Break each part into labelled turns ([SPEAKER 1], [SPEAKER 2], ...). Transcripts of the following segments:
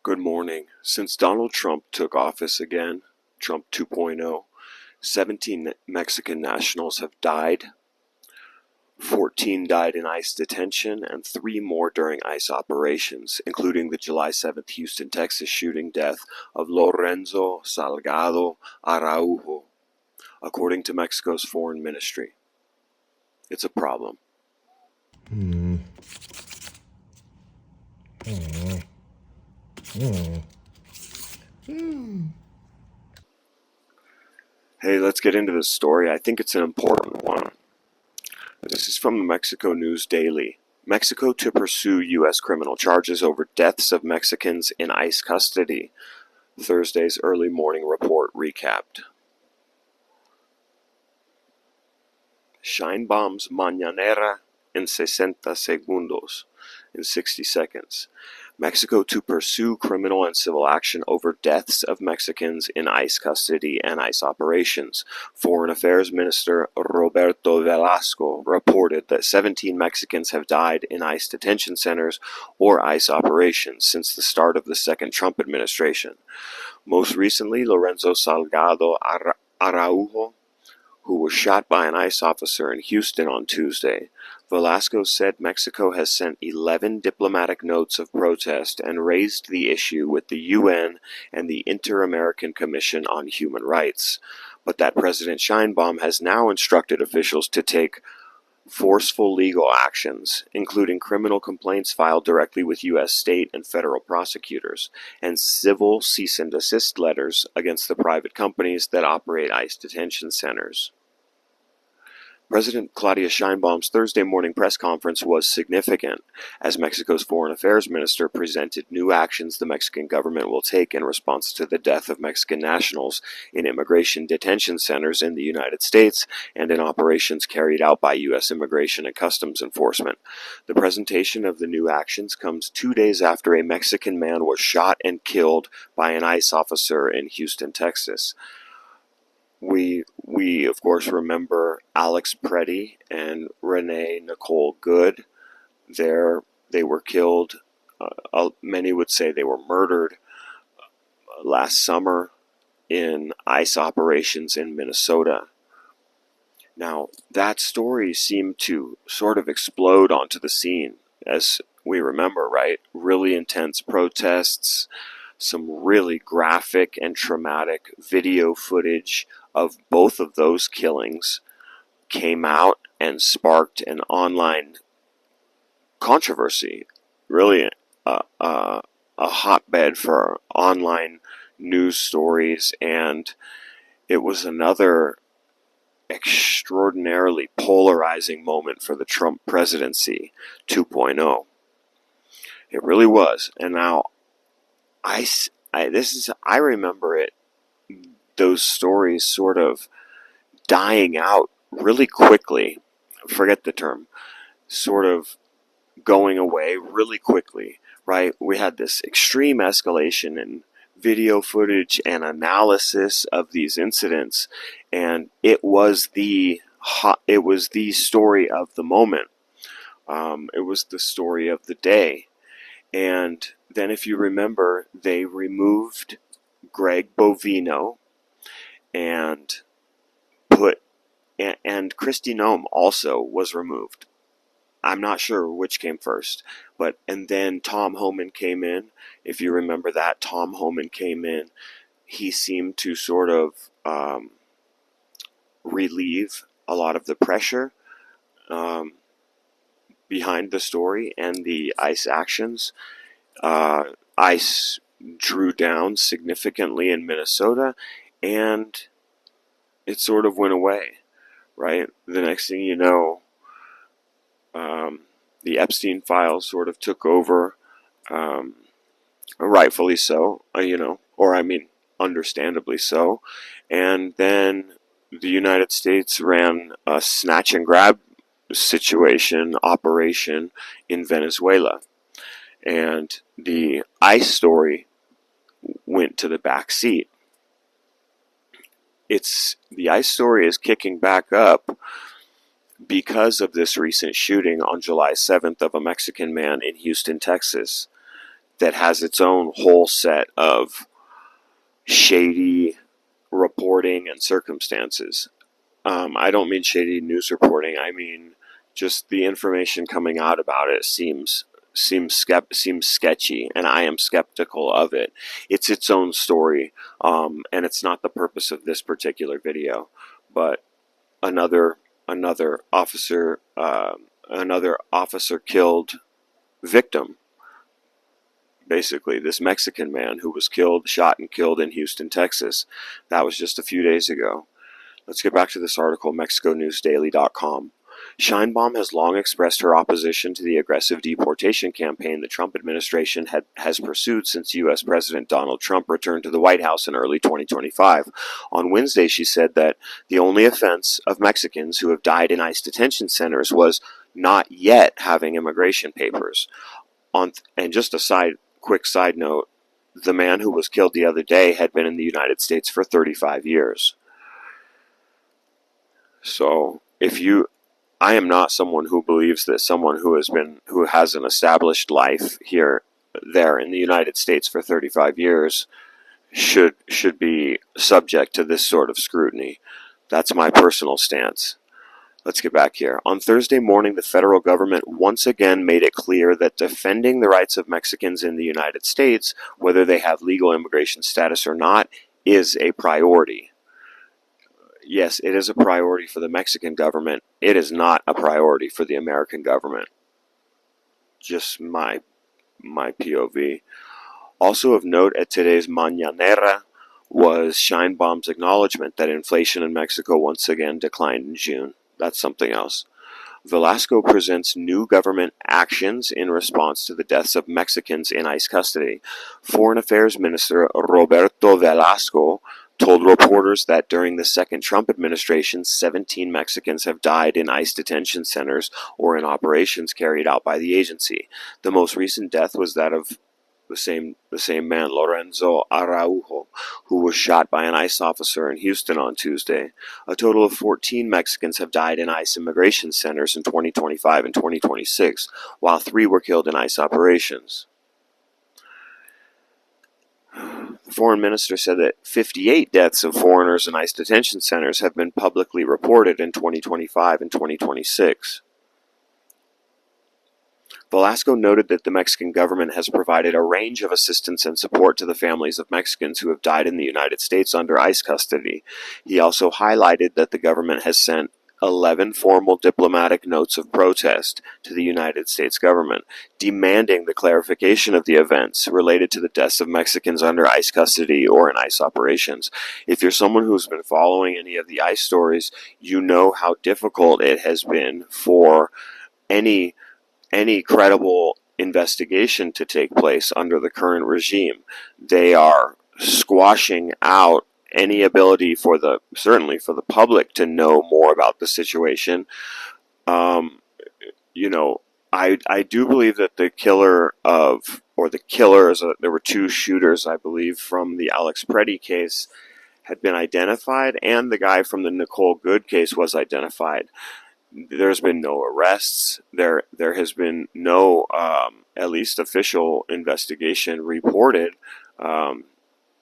[SPEAKER 1] Good morning. Since Donald Trump took office again, Trump 2.0, 17 Mexican nationals have died, 14 died in ICE detention, and 3 more during ICE operations, including the July 7th Houston, Texas shooting death of Lorenzo Salgado Araujo, according to Mexico's foreign ministry. It's a problem. Hey, let's get into this story. I think it's an important one. This is from the Mexico News Daily. Mexico to pursue U.S. criminal charges over deaths of Mexicans in ICE custody. Thursday's early morning report recapped. Sheinbaum's Mañanera en 60 segundos. In 60 seconds. Mexico to pursue criminal and civil action over deaths of Mexicans in ICE custody and ICE operations. Foreign Affairs Minister Roberto Velasco reported that 17 Mexicans have died in ICE detention centers or ICE operations since the start of the second Trump administration. Most recently, Lorenzo Salgado Araujo, who was shot by an ICE officer in Houston on Tuesday. Velasco said Mexico has sent 11 diplomatic notes of protest and raised the issue with the UN and the Inter-American Commission on Human Rights, but that President Sheinbaum has now instructed officials to take forceful legal actions, including criminal complaints filed directly with U.S. state and federal prosecutors, and civil cease and desist letters against the private companies that operate ICE detention centers. President Claudia Sheinbaum's Thursday morning press conference was significant, as Mexico's foreign affairs minister presented new actions the Mexican government will take in response to the death of Mexican nationals in immigration detention centers in the United States and in operations carried out by U.S. Immigration and Customs Enforcement. The presentation of the new actions comes 2 days after a Mexican man was shot and killed by an ICE officer in Houston, Texas. We of course remember Alex Preddy and Renee Nicole Good. They were killed. Many would say they were murdered last summer in ICE operations in Minnesota. Now, that story seemed to sort of explode onto the scene, as we remember, right? Really intense protests, some really graphic and traumatic video footage of both of those killings came out and sparked an online controversy, really a hotbed for online news stories, and it was another extraordinarily polarizing moment for the Trump presidency 2.0. It really was. And now I remember it, those stories sort of dying out really quickly. Forget the term. Sort of going away really quickly, right? We had this extreme escalation in video footage and analysis of these incidents, and it was the story of the moment. It was the story of the day. And then, if you remember, they removed Greg Bovino and Kristi Noem also was removed. I'm not sure which came first, and then Tom Homan came in. If you remember that, Tom Homan came in. He seemed to sort of relieve a lot of the pressure behind the story and the ICE actions. ICE drew down significantly in Minnesota, and it sort of went away, right? The next thing you know, the Epstein files sort of took over, rightfully so, understandably so. And then the United States ran a snatch and grab operation in Venezuela. And the ICE story went to the back seat. The ICE story is kicking back up because of this recent shooting on July 7th of a Mexican man in Houston, Texas. that has its own whole set of shady reporting and circumstances. I don't mean shady news reporting. I mean just the information coming out about it seems sketchy, and I am skeptical of it. It's its own story, and it's not the purpose of this particular video. But another officer killed victim. Basically, this Mexican man who was shot and killed in Houston, Texas. That was just a few days ago. Let's get back to this article, MexicoNewsDaily.com. Sheinbaum has long expressed her opposition to the aggressive deportation campaign the Trump administration has pursued since U.S. President Donald Trump returned to the White House in early 2025. On Wednesday, she said that the only offense of Mexicans who have died in ICE detention centers was not yet having immigration papers. And just a quick side note, the man who was killed the other day had been in the United States for 35 years. So I am not someone who believes that someone who has an established life there in the United States for 35 years should be subject to this sort of scrutiny. That's my personal stance. Let's get back here. On Thursday morning, the federal government once again made it clear that defending the rights of Mexicans in the United States, whether they have legal immigration status or not, is a priority. Yes, it is a priority for the Mexican government. It is not a priority for the American government. Just my POV. Also of note at today's Mañanera was Sheinbaum's acknowledgement that inflation in Mexico once again declined in June. That's something else. Velasco presents new government actions in response to the deaths of Mexicans in ICE custody. Foreign Affairs Minister Roberto Velasco told reporters that during the second Trump administration, 17 Mexicans have died in ICE detention centers or in operations carried out by the agency. The most recent death was that of the same man, Lorenzo Araujo, who was shot by an ICE officer in Houston on Tuesday. A total of 14 Mexicans have died in ICE immigration centers in 2025 and 2026, while 3 were killed in ICE operations. The foreign minister said that 58 deaths of foreigners in ICE detention centers have been publicly reported in 2025 and 2026. Velasco noted that the Mexican government has provided a range of assistance and support to the families of Mexicans who have died in the United States under ICE custody. He also highlighted that the government has sent 11 formal diplomatic notes of protest to the United States government, demanding the clarification of the events related to the deaths of Mexicans under ICE custody or in ICE operations. If you're someone who's been following any of the ICE stories, you know how difficult it has been for any credible investigation to take place under the current regime. They are squashing out any ability certainly for the public to know more about the situation. I do believe that the killers, there were 2 shooters, I believe, from the Alex Preddy case had been identified, and the guy from the Nicole Good case was identified. There's been no arrests. There has been no, at least official investigation reported.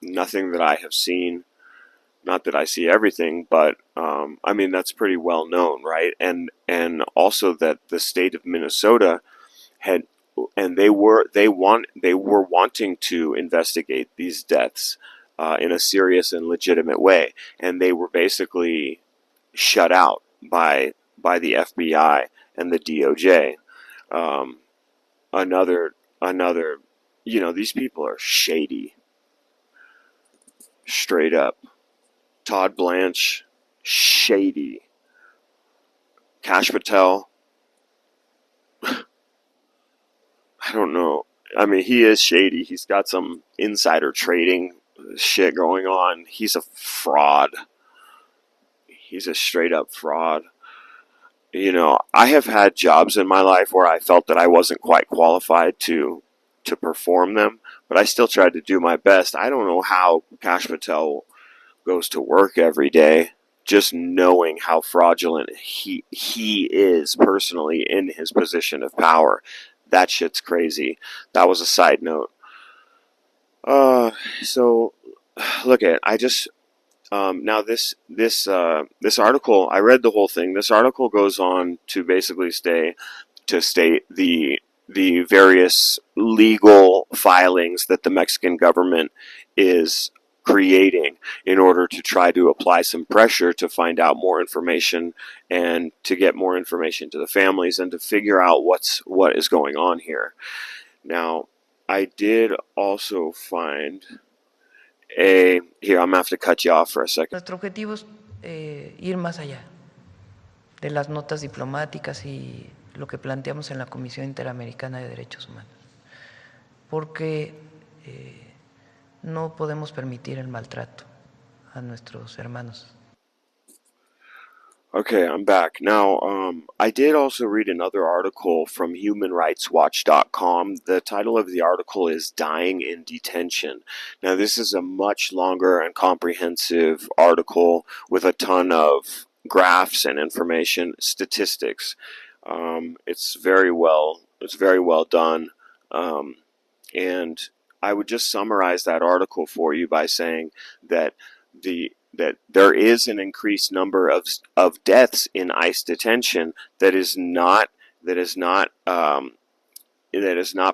[SPEAKER 1] Nothing that I have seen. Not that I see everything, but that's pretty well known, right? And also that the state of Minnesota they were wanting to investigate these deaths in a serious and legitimate way, and they were basically shut out by the FBI and the DOJ. These people are shady. Straight up. Todd Blanche, shady. Kash Patel, I don't know. He is shady. He's got some insider trading shit going on. He's a fraud. He's a straight up fraud. I have had jobs in my life where I felt that I wasn't quite qualified to perform them, but I still tried to do my best. I don't know how Kash Patel goes to work every day, just knowing how fraudulent he is personally in his position of power. That shit's crazy. That was a side note. Uh, so look at I just now this article, I read the whole thing. This article goes on to basically state the various legal filings that the Mexican government is creating in order to try to apply some pressure to find out more information and to get more information to the families and to figure out what is going on here. Now, I did also find here, I'm gonna have to cut you off for a second.
[SPEAKER 2] Nuestro objetivo es ir más allá de las notas diplomáticas y lo que planteamos en la Comisión Interamericana de Derechos Humanos, porque no podemos permitir el maltrato a nuestros hermanos.
[SPEAKER 1] Okay, I'm back. Now, I did also read another article from humanrightswatch.com. The title of the article is Dying in Detention. Now, this is a much longer and comprehensive article with a ton of graphs and information, statistics. It's very well done. And I would just summarize that article for you by saying that that there is an increased number of deaths in ICE detention that is not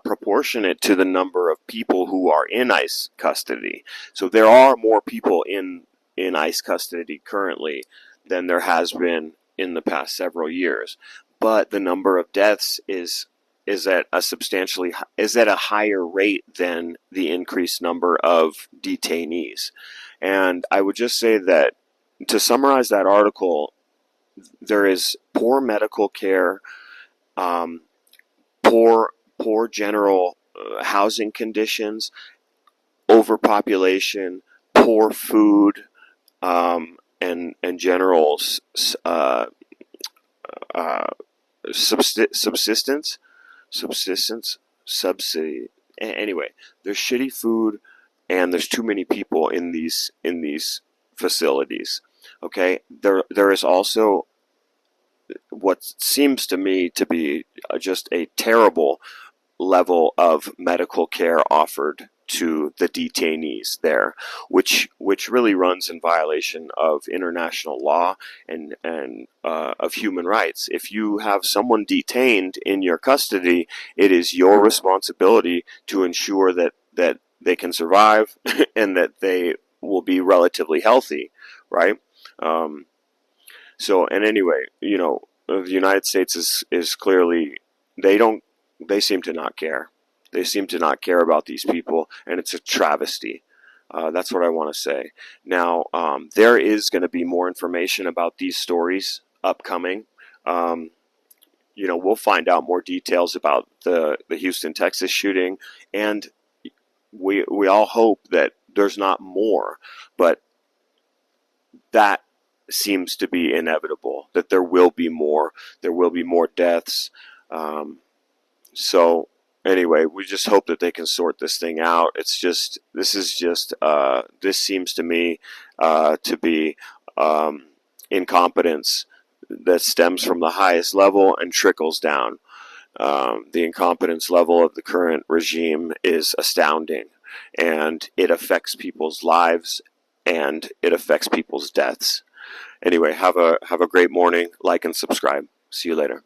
[SPEAKER 1] proportionate to the number of people who are in ICE custody. So there are more people in ICE custody currently than there has been in the past several years, but the number of deaths is at a higher rate than the increased number of detainees. And I would just say that, to summarize that article, there is poor medical care, poor general housing conditions, overpopulation, poor food, and general subsistence, subsidy. Anyway, there's shitty food, and there's too many people in these facilities. Okay, there is also what seems to me to be just a terrible level of medical care offered to the detainees there, which really runs in violation of international law and of human rights. If you have someone detained in your custody, it is your responsibility to ensure that they can survive and that they will be relatively healthy, right? And anyway, the United States is clearly, they seem to not care. They seem to not care about these people, and it's a travesty. That's what I want to say. Now, there is going to be more information about these stories upcoming. We'll find out more details about the Houston, Texas shooting, and we all hope that there's not more, but that seems to be inevitable, that there will be more deaths. So anyway, we just hope that they can sort this thing out. This seems to me to be incompetence that stems from the highest level and trickles down. The incompetence level of the current regime is astounding, and it affects people's lives, and it affects people's deaths. Anyway, have a great morning. Like and subscribe. See you later.